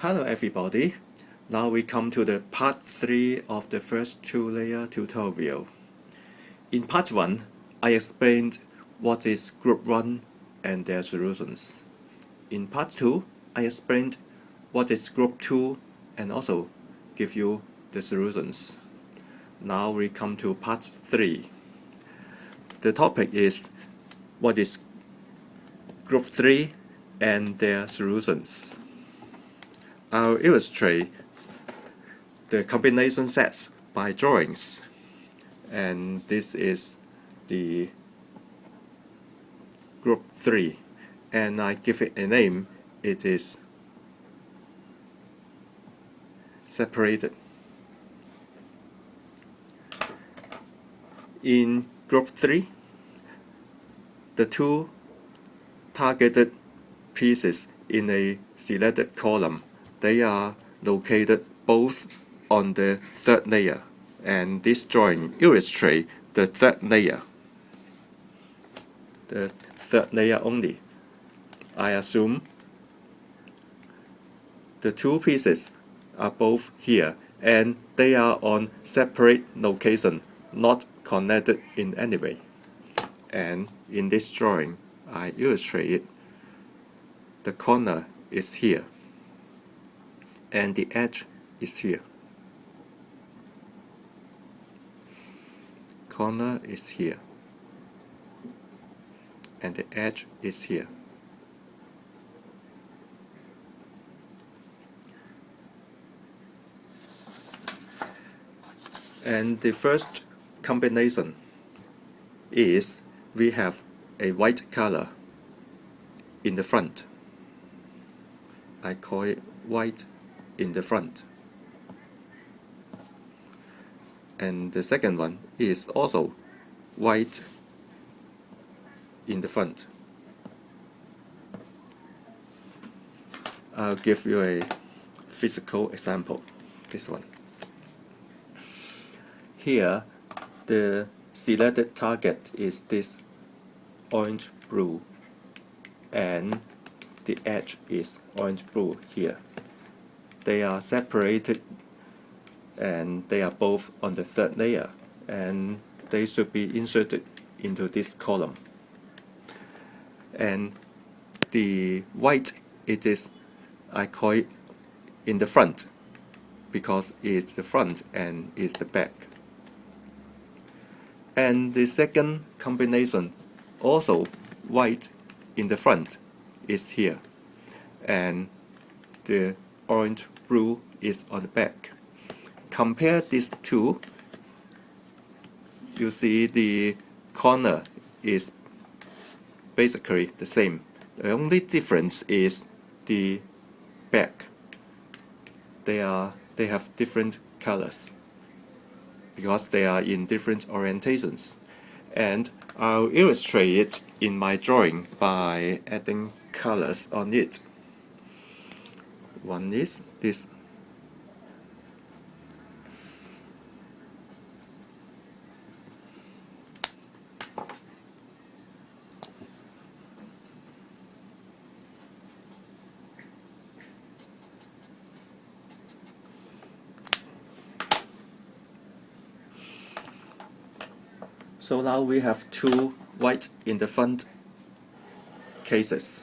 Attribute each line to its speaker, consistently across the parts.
Speaker 1: Hello everybody, now we come to the part 3 of the first 2-layer tutorial. In part 1, I explained what is group 1 and their solutions. In part 2, I explained what is group 2 and also give you the solutions. Now we come to part 3. The topic is what is group 3 and their solutions. I'll illustrate the combination sets by drawings, and this is the group 3, and I give it a name. It is separated. In group 3, the two targeted pieces in a selected column, they are located both on the third layer, and this drawing illustrates the third layer. The third layer only. I assume the two pieces are both here, and they are on separate location, not connected in any way. And in this drawing, I illustrate it. The corner is here, and the edge is here. Corner is here, and the edge is here. And the first combination is we have a white color in the front. I call it white in the front. And the second one is also white in the front. I'll give you a physical example, this one. Here, the selected target is this orange-blue, and the edge is orange-blue here. They are separated, and they are both on the third layer, and they should be inserted into this column. And the white, it is, I call it in the front, because it's the front and it's the back. And the second combination, also white in the front, is here, and the orange-blue is on the back. Compare these two, you see the corner is basically the same. The only difference is the back. They have different colors because they are in different orientations, and I'll illustrate it in my drawing by adding colors on it. One is this. So now we have two white in the front cases,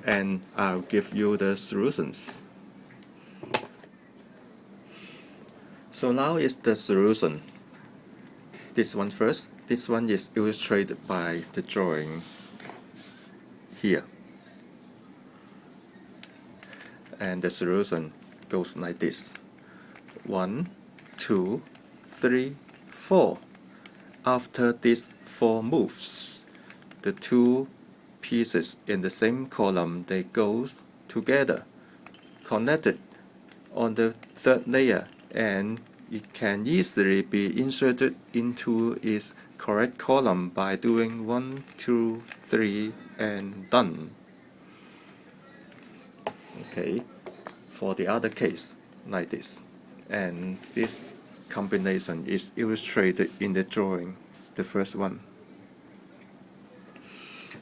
Speaker 1: and I'll give you the solutions. So now is the solution. This one first. This one is illustrated by the drawing here. And the solution goes like this. 1, 2, 3, 4. After these 4 moves, the two pieces in the same column, they go together, connected on the third layer, and it can easily be inserted into its correct column by doing 1, 2, 3, and done. Okay, for the other case, like this. And this combination is illustrated in the drawing, the first one.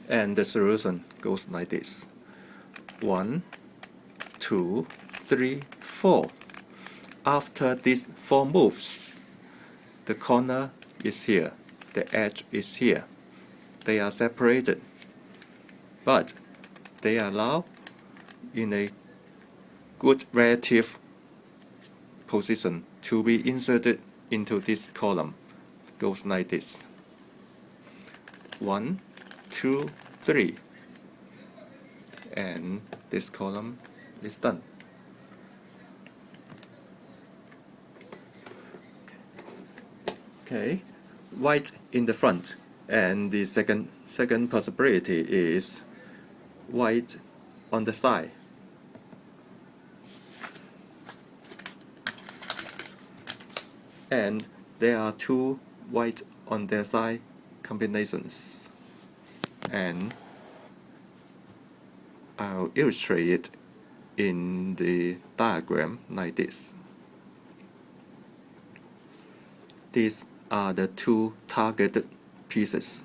Speaker 1: And the solution goes like this. 1, 2, 3, 4. After these 4 moves, the corner is here, the edge is here. They are separated, but they are now in a good relative position to be inserted into this column. Goes like this. 1, 2, 3. And this column is done. Okay, white in the front, and the second possibility is white on the side. And there are 2 white on their side combinations, and I'll illustrate it in the diagram like this. These are the 2 targeted pieces.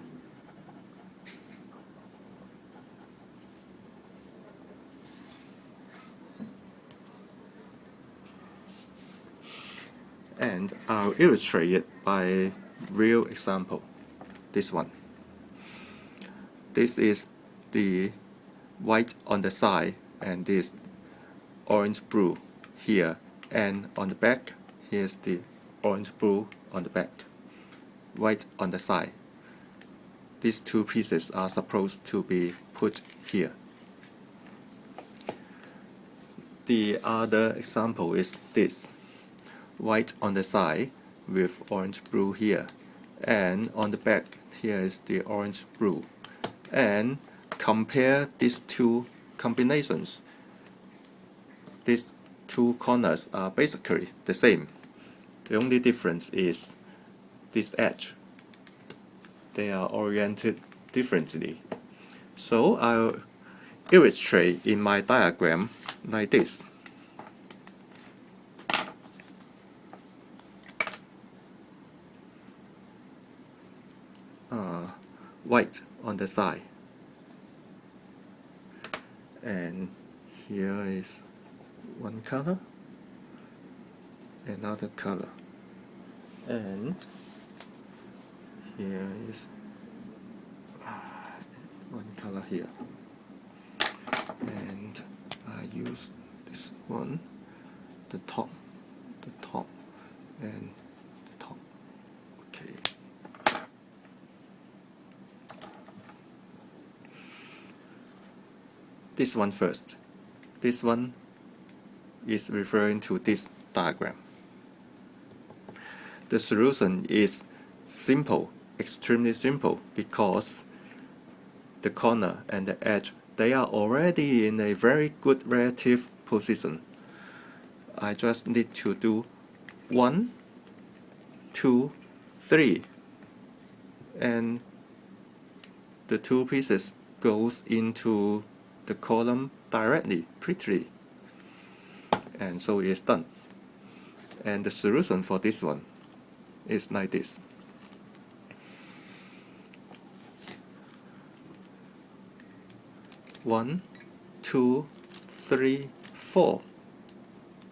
Speaker 1: And I'll illustrate it by a real example. This one. This is the white on the side, and this orange-blue here, and on the back, here's the orange-blue on the back, white on the side. These 2 pieces are supposed to be put here. The other example is this. White on the side with orange-blue here, and on the back here is the orange-blue. And compare these 2 combinations. These 2 corners are basically the same. The only difference is this edge. They are oriented differently. So I'll illustrate in my diagram like this. White on the side, and here is one color, another color, and here is one color here, and I use this one, the top, and the top. Okay. This one first. This one is referring to this diagram. The solution is simple, extremely simple, because the corner and the edge, they are already in a very good relative position. I just need to do 1, 2, 3, and the 2 pieces goes into the column directly, prettily, and so it's done. And the solution for this one is like this. One, 2, 3, 4.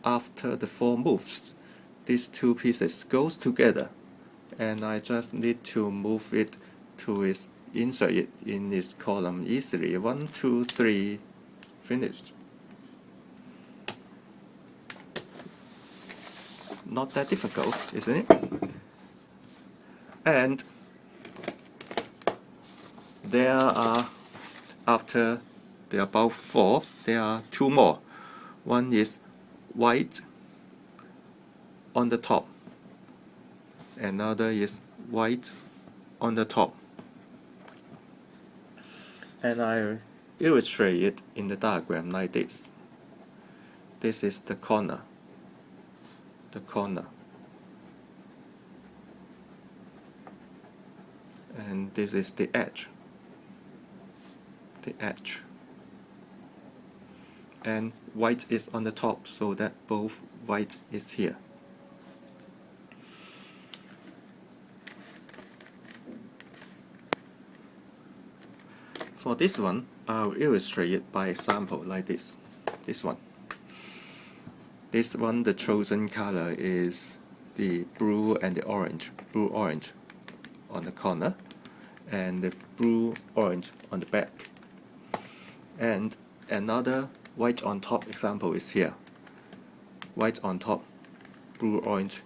Speaker 1: After the 4 moves, these 2 pieces goes together, and I just need to move it to its insert it in this column easily. 1, 2, 3, finished. Not that difficult, isn't it? And there are, after the above 4, there are 2 more. One is white on the top, another is white on the top. And I illustrate it in the diagram like this. This is the corner. And this is the edge. And white is on the top, so that both white is here. For this one, I'll illustrate it by example like this. This one. This one, the chosen color is the blue and the orange. Blue-orange on the corner, and the blue-orange on the back. And another white on top example is here. White on top, blue-orange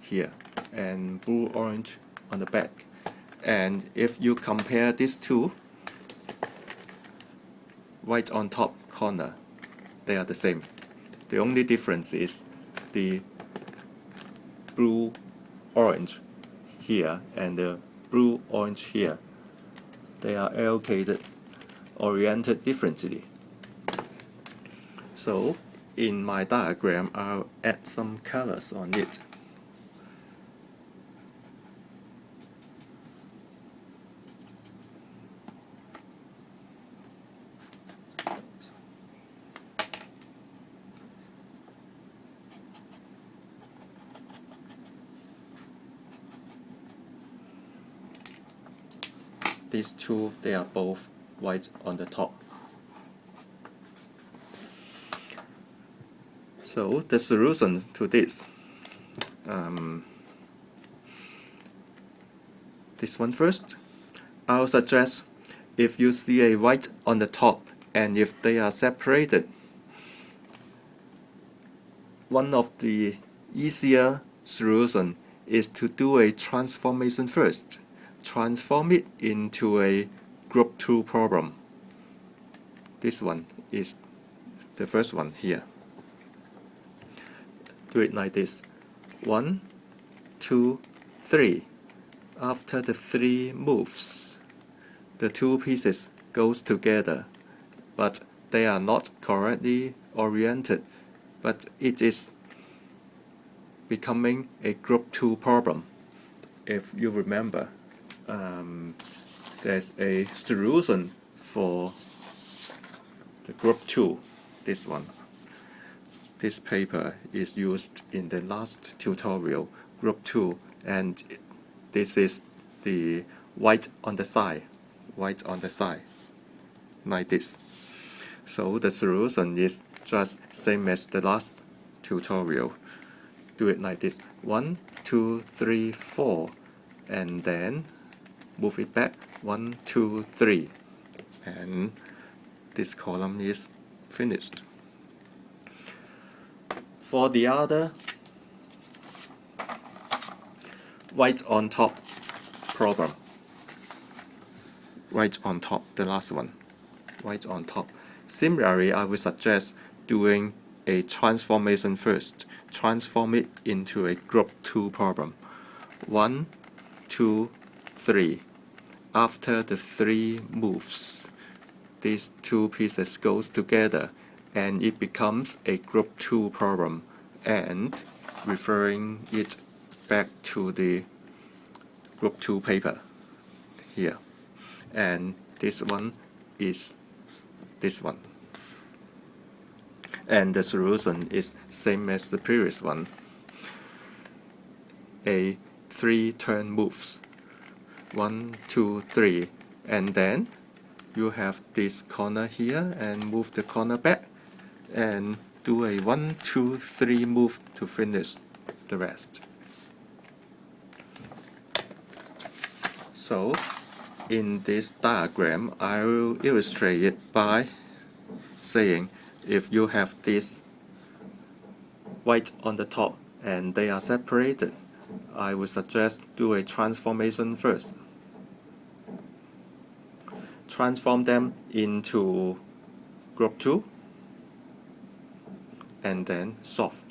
Speaker 1: here, and blue-orange on the back. And if you compare these two, white on top corner, they are the same. The only difference is the blue-orange here and the blue-orange here. They are allocated, oriented differently. So in my diagram, I'll add some colors on it. These two, they are both white on the top. So the solution to this, this one first, I'll suggest if you see a white on the top and if they are separated, one of the easier solution is to do a transformation first. Transform it into a group 2 problem. This one is the first one here. Do it like this. 1, 2, 3. After the 3 moves, the 2 pieces goes together, but they are not correctly oriented, but it is becoming a group 2 problem. If you remember, there's a solution for the group 2, this one. This paper is used in the last tutorial, group 2, and this is the white on the side, like this. So the solution is just same as the last tutorial. Do it like this. 1, 2, 3, 4, and then move it back. 1, 2, 3, and this column is finished. For the other white on top problem, white on top, the last one, white on top. Similarly, I would suggest doing a transformation first. Transform it into a group 2 problem. 1, 2, 3. After the 3 moves, these 2 pieces goes together and it becomes a group 2 problem, and referring it back to the group 2 paper here. And this one is this one. And the solution is same as the previous one. A 3 turn moves. 1, 2, 3, and then you have this corner here and move the corner back and do a 1, 2, 3 move to finish the rest. So in this diagram, I will illustrate it by saying if you have this white on the top and they are separated, I would suggest do a transformation first. Transform them into group 2 and then solve.